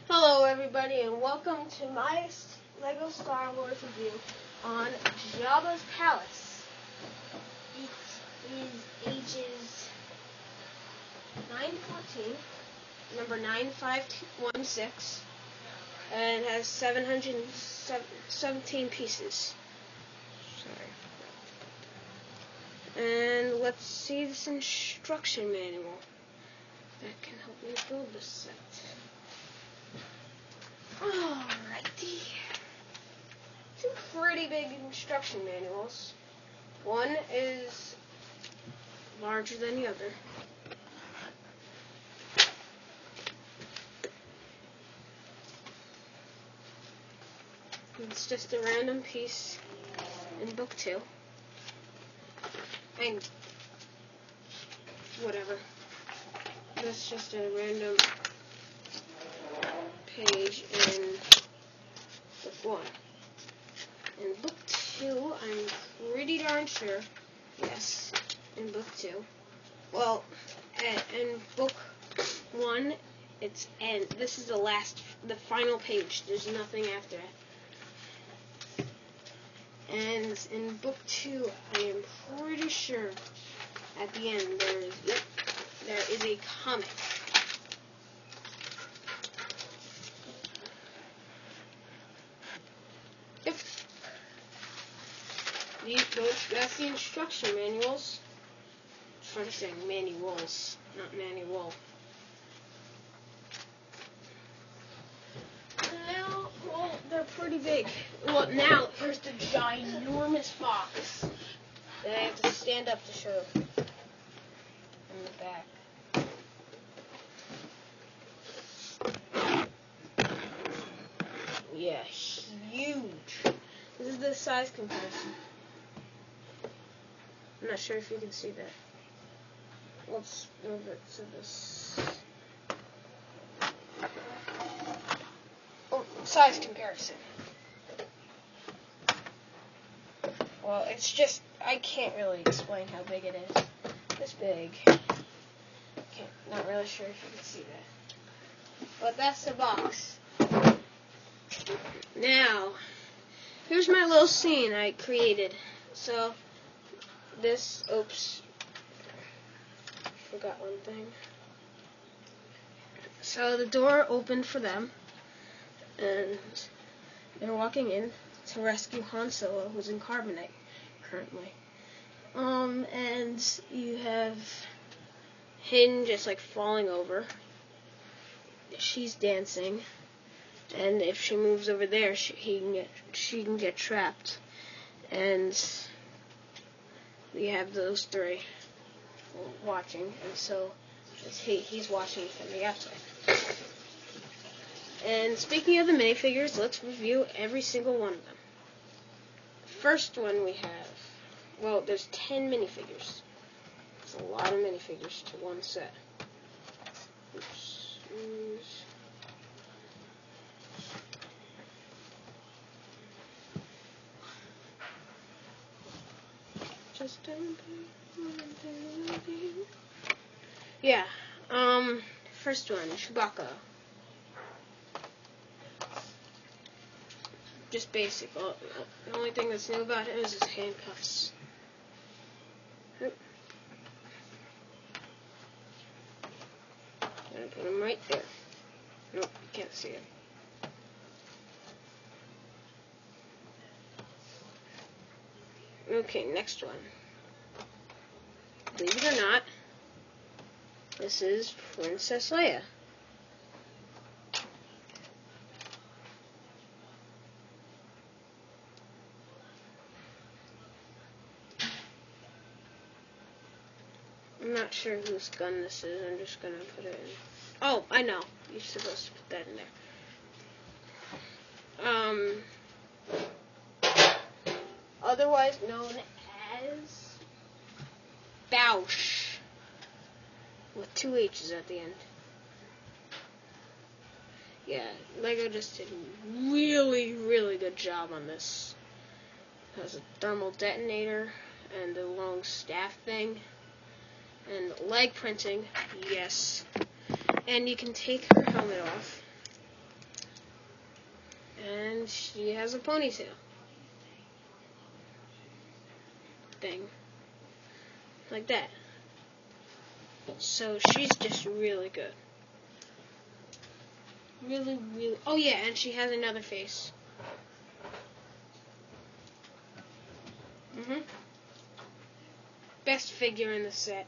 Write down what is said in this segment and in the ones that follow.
Hello everybody and welcome to my LEGO Star Wars review on Jabba's Palace. It is ages 9 to 14, number 9516, and has 717 pieces. Sorry. And let's see this instruction manual that can help me build this set. Alrighty. Two pretty big instruction manuals. One is larger than the other. It's just a random piece in book 2. And whatever. That's just a random page in book 1. In book 2, I'm pretty darn sure, yes, in book 2. Well, in book 1, it's end. This is the final page. There's nothing after it. And in book 2, I am pretty sure at the end there is a comic. That's the instruction manuals. I'm trying to say manuals, not manual. Now, well, they're pretty big. Well, now here's the ginormous box that I have to stand up to show in the back. Yeah, huge. This is the size comparison. I'm not sure if you can see that. Let's move it to this. Oh, size comparison. Well, it's just, I can't really explain how big it is. This big. Not really sure if you can see that. But that's the box. Now, here's my little scene I created. So, forgot one thing. So the door opened for them, and they're walking in to rescue Han Solo, who's in carbonite currently. And you have Hayden just like falling over. She's dancing, and if she moves over there, she can get trapped. And we have those three watching, and so he's watching from the outside. And speaking of the minifigures, let's review every single one of them. The first one we have, well, there's 10 minifigures. It's a lot of minifigures to one set. Oops. Yeah, first one, Chewbacca. Just basic. The only thing that's new about him is his handcuffs. Gonna put him right there. Nope, you can't see it. Okay, next one. Believe it or not, this is Princess Leia. I'm not sure whose gun this is. I'm just going to put it in. Oh, I know. You're supposed to put that in there. Otherwise known as Boushh, with 2 H's at the end. Yeah, LEGO just did a really, really good job on this. It has a thermal detonator and a long staff thing. And leg printing, yes. And you can take her helmet off. has a ponytail thing. Like that. So she's just really good. Really, really. Oh yeah, and she has another face. Best figure in the set.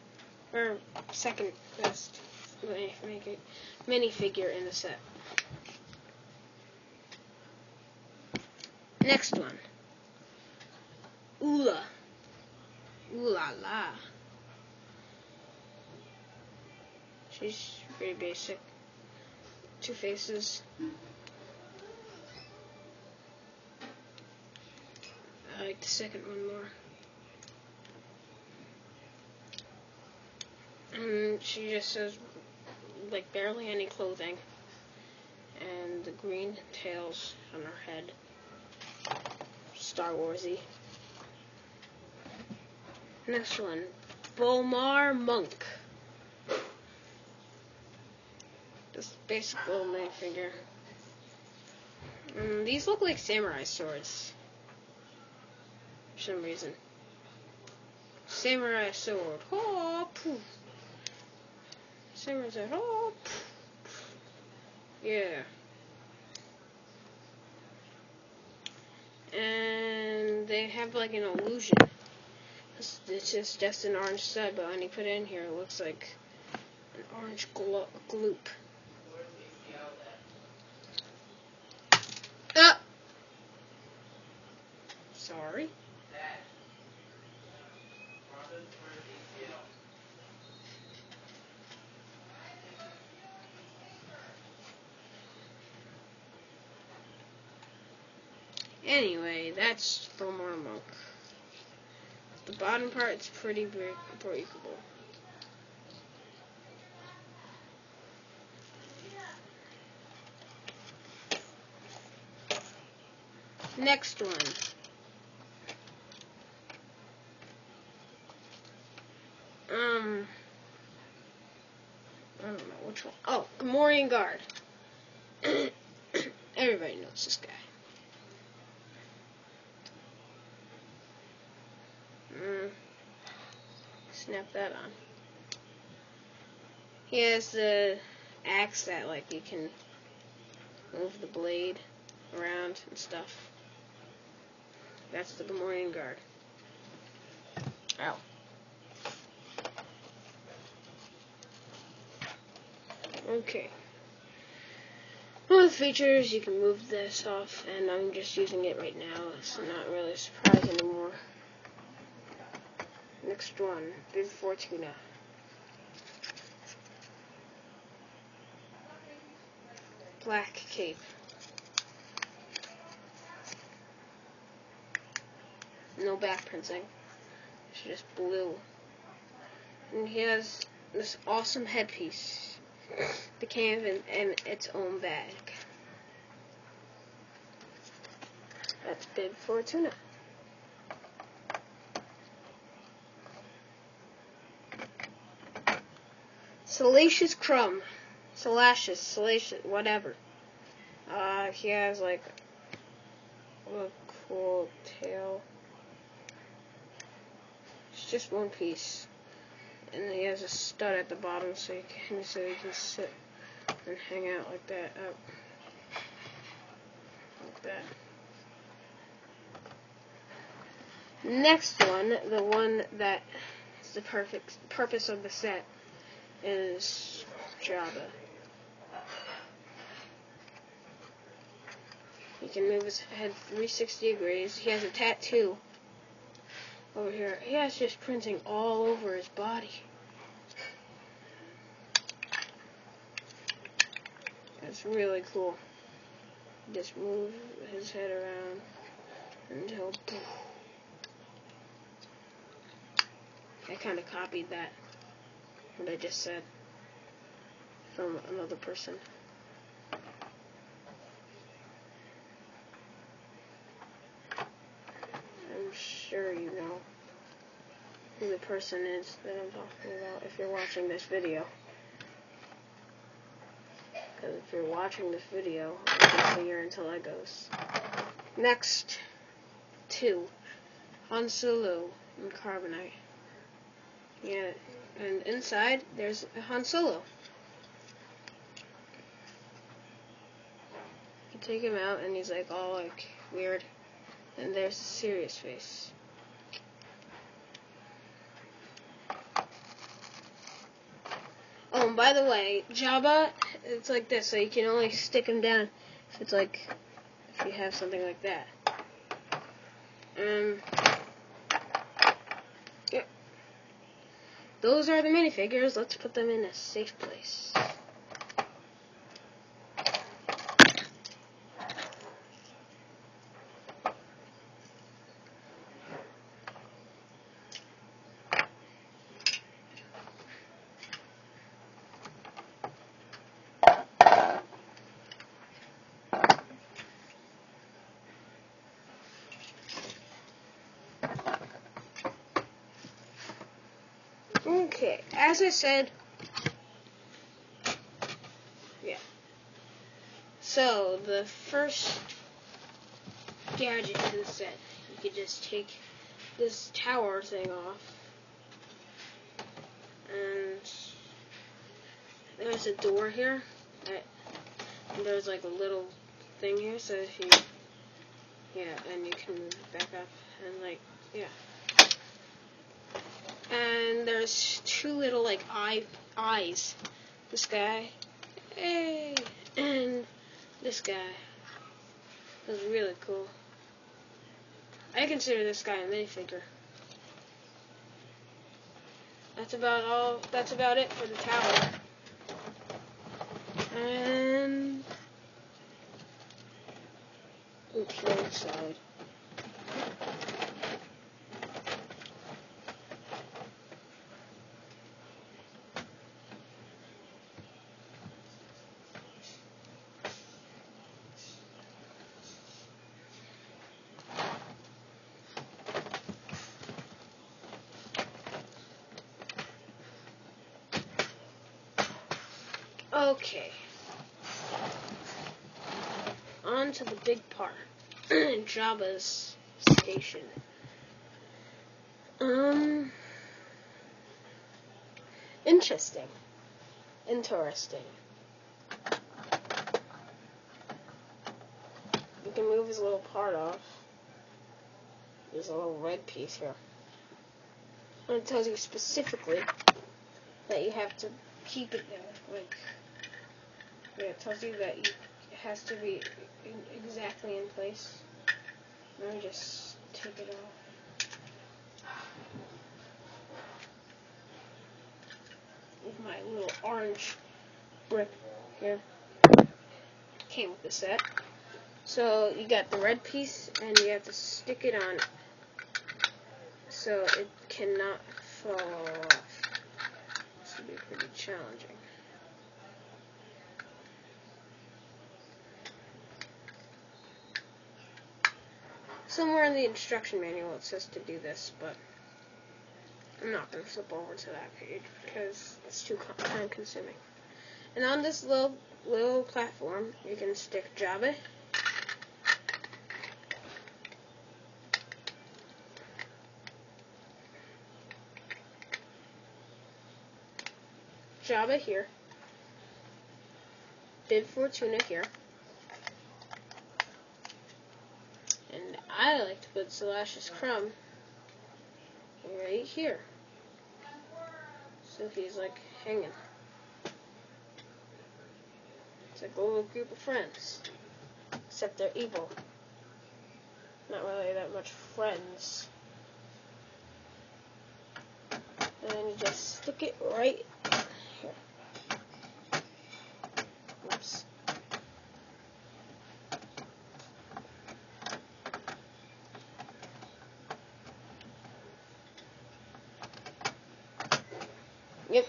Or second best minifigure in the set. Next one. Oola. Ooh la la. She's pretty basic. Two faces. I like the second one more. And she just has like barely any clothing. And the green tails on her head. Star Warsy. Next one. Bomar Monk. This basic little minifigure. These look like samurai swords. For some reason. Samurai sword. Oh, poof. Samurai sword. Oh, poof. Yeah. And they have like an illusion. It's just an orange stud, but when you put it in here, it looks like an orange gloop. Sorry. Anyway, that's Bomar Monk. The bottom part is pretty breakable. Next one. I don't know which one. Oh, Gamorrean Guard. Everybody knows this guy. Snap that on. He has the axe that, like, you can move the blade around and stuff. That's the Gamorrean Guard. Ow. Okay. One of the features, you can move this off, and I'm just using it right now. It's not really a surprise anymore. Next one, Bib Fortuna. Black cape. No back printing. It's just blue. And he has this awesome headpiece. That came in its own bag. That's Bib Fortuna. Salacious Crumb. Salacious, whatever. He has like a cool tail. It's just one piece. And he has a stud at the bottom so you can sit and hang out like that. Like that. Next one, the one that is the perfect purpose of the set, is Jabba. He can move his head 360 degrees. He has a tattoo over here. He has just printing all over his body. It's really cool. Just move his head around until I kind of copied that, what I just said, from another person. I'm sure you know who the person is that I'm talking about if you're watching this video. Because if you're watching this video, you can see your Intellegos. next to Han Solo and Carbonite. Yeah, and inside there's a Han Solo. You take him out and he's like all like weird. And there's a serious face. Oh, and by the way, Jabba, it's like this, so you can only stick him down if you have something like that. Yeah. Those are the minifigures. Let's put them in a safe place. Okay, as I said, yeah. So, the first gadget in the set, you could just take this tower thing off, and there's a door here, and there's like a little thing here, so if you, and you can move it back up, and like, and there's two little like eyes. This guy, hey, and this guy. That's really cool. I consider this guy a minifigure. That's about it for the tower. And oops, wrong side. Okay, on to the big part, Jabba's station. Interesting. You can move his little part off. There's a little red piece here. And it tells you specifically that you have to keep it there, it tells you that it has to be exactly in place. Let me just take it off with my little orange brick here. Came with the set. So you got the red piece, and you have to stick it on so it cannot fall off. This will be pretty challenging. Somewhere in the instruction manual it says to do this, but I'm not going to flip over to that page because it's too time consuming. And on this little platform, you can stick Jabba. Jabba here. Bib Fortuna here. And I like to put Salacious Crumb right here. So he's like hanging. It's like a little group of friends. Except they're evil. Not really that much friends. And then you just stick it right here. Oops. Yep.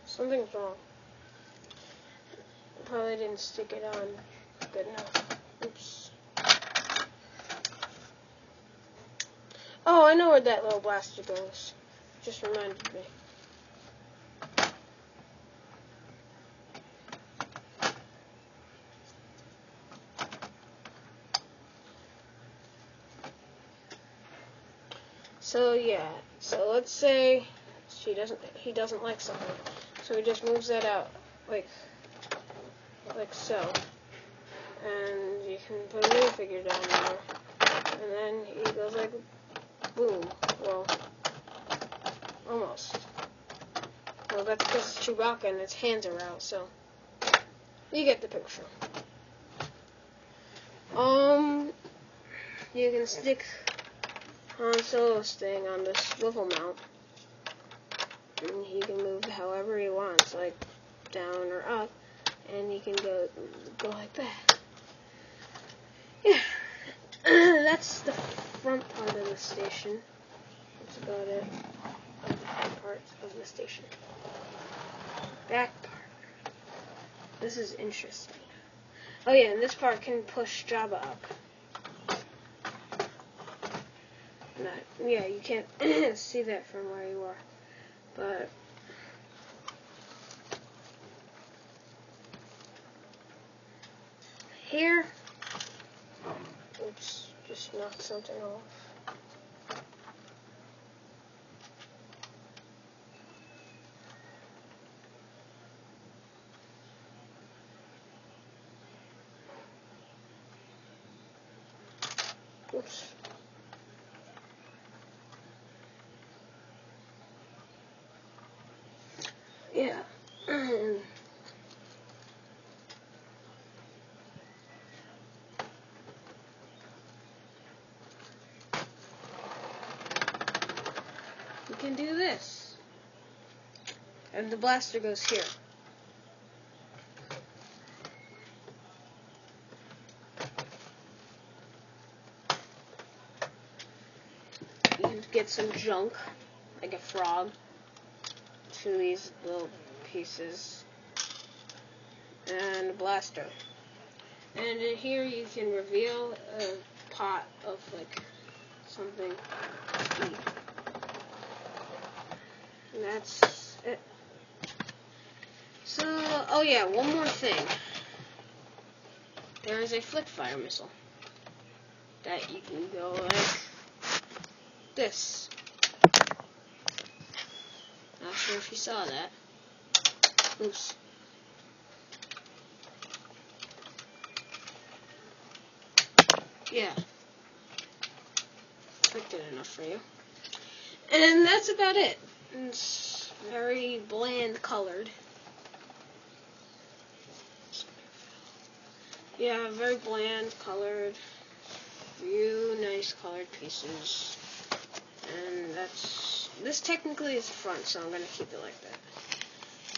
Something's wrong. Probably didn't stick it on good enough. Oops. Oh, I know where that little blaster goes. Just reminded me. So yeah, so let's say he doesn't like something, so he just moves that out like so, and you can put a new figure down there, and then he goes like boom. Well, almost. Well, that's because it's Chewbacca and its hands are out, so you get the picture. You can stick Han Solo's thing on this swivel mount, and he can move however he wants, like down or up, and he can go like that. Yeah, that's the front part of the station. That's about it. The front part of the station. Back part. This is interesting. Oh yeah, and this part can push Jabba up. Yeah, you can't see that from where you are, but here, oops, just knocked something off. Oops. Yeah. You can do this. And the blaster goes here. You can get some junk, like a frog, to these little pieces, and a blaster. And in here you can reveal a pot of like something to eat. And that's it. So, oh yeah, one more thing. There is a flick fire missile that you can go like this. Not sure if you saw that. Oops. Yeah. Clicked it enough for you. And that's about it. It's very bland colored. Yeah, very bland colored. Few nice colored pieces. And this technically is the front, so I'm going to keep it like that.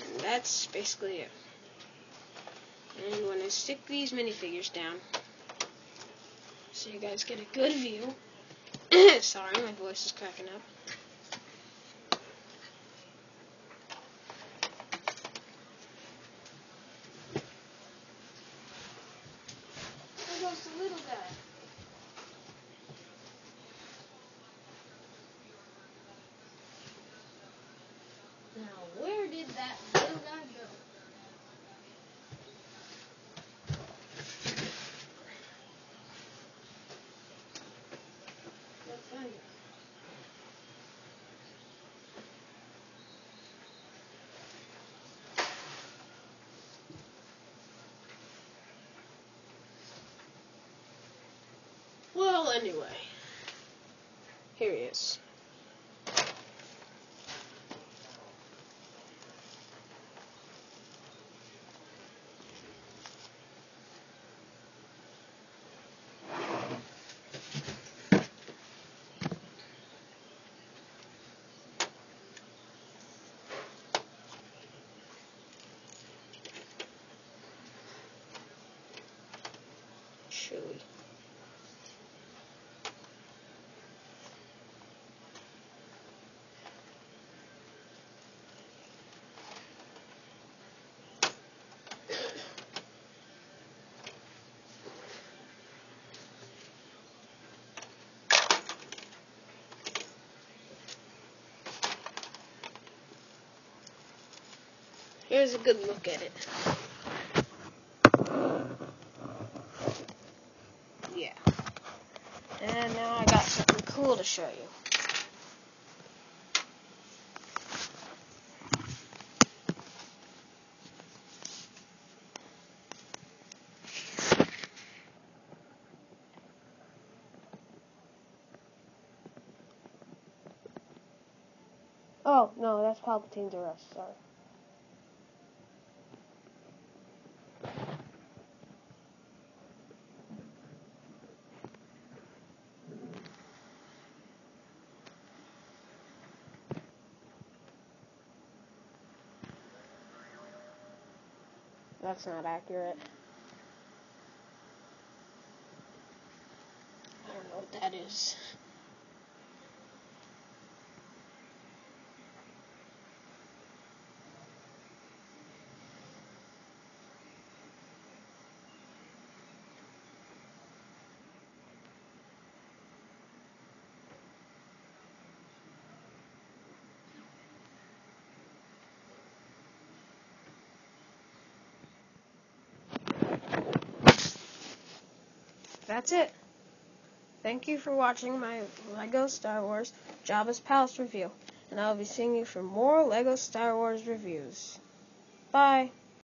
And that's basically it. And when I stick these minifigures down, so you guys get a good view. Sorry, my voice is cracking up. There goes the little guy. Now, where did that little guy go? Let's find it. Well, anyway, here he is. Chewy. Here's a good look at it. Yeah. And now I got something cool to show you. Oh, no, that's Palpatine's arrest, sorry. That's not accurate. I don't know what that is. That's it. Thank you for watching my LEGO Star Wars Jabba's Palace review, and I'll be seeing you for more LEGO Star Wars reviews. Bye.